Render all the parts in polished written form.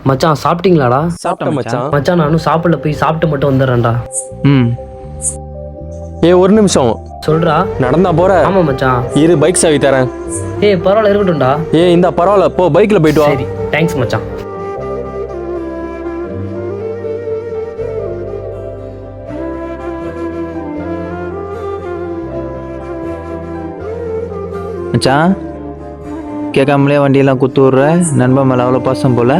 மச்சான் சாப்பிட்டீங்களாடா? சாப்பிட்டேன் மச்சான். மச்சான் நானும் சாப்பிடல, போய் சாப்பிட்டு மட்டும் வந்துடுறேன்டா. ம். ஒரு நிமிஷம் சொல்றா. நடந்தா போற? ஆமா மச்சான். இரு பைக் சாவி தரேன். பரவாயில்ல, இருக்கட்டும்டா. இந்த பரவாயில்ல, போ பைக்ல போயிட்டு வா. சரி, தேங்க்ஸ் மச்சான். மச்சான், கேட்காமலே வண்டியெல்லாம் குத்து விட்ற. நண்பன் மேலே அவ்வளோ பாசம் போல.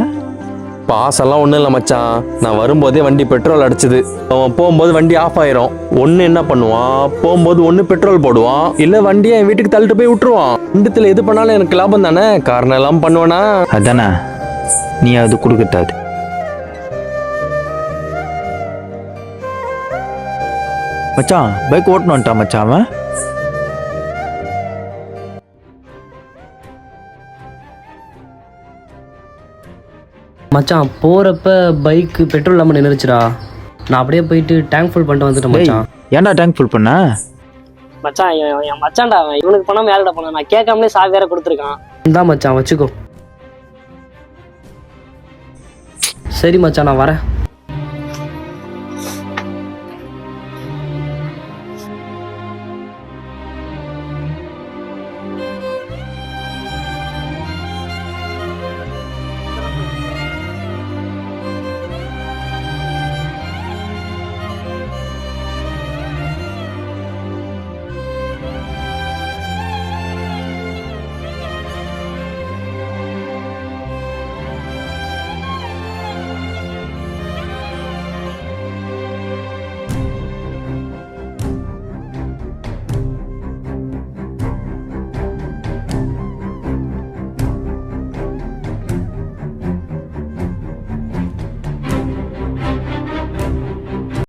பாசெல்லாம் ஒன்றும் இல்லை மச்சான். நான் வரும்போதே வண்டி பெட்ரோல் அடிச்சுது. அவன் போகும்போது வண்டி ஆஃப் ஆயிரும். ஒன்று என்ன பண்ணுவான், போகும்போது ஒன்று பெட்ரோல் போடுவான், இல்லை வண்டியை என் வீட்டுக்கு தள்ளிட்டு போய் விட்டுருவான். ரெண்டுத்தில் எது பண்ணாலும் எனக்கு லாபம் தானே. காரணம் எல்லாம் பண்ணுவேனா? அதானே, நீ அது கொடுக்கட்டாது. மச்சான், பைக் ஓட்டணும் வந்துட்டான் மச்சான் அவன். மச்சான் போறப்ப பைக் பெட்ரோல் இல்லாமல் நின்றுச்சுடா. நான் அப்படியே போயிட்டு டேங்க் ஃபுல் பண்ணிட்டு வந்துட்டேன் மச்சான். ஏன்டா டேங்க் ஃபுல் பண்ண? மச்சான் என் மச்சான்டா அவன். இவனுக்கு பணம் யார்கிட்ட போன? நான் கேட்காமலே சாவி வேற கொடுத்துருக்கான். இந்தா மச்சான், வச்சுக்கோ. சரி மச்சான், நான் வரேன்.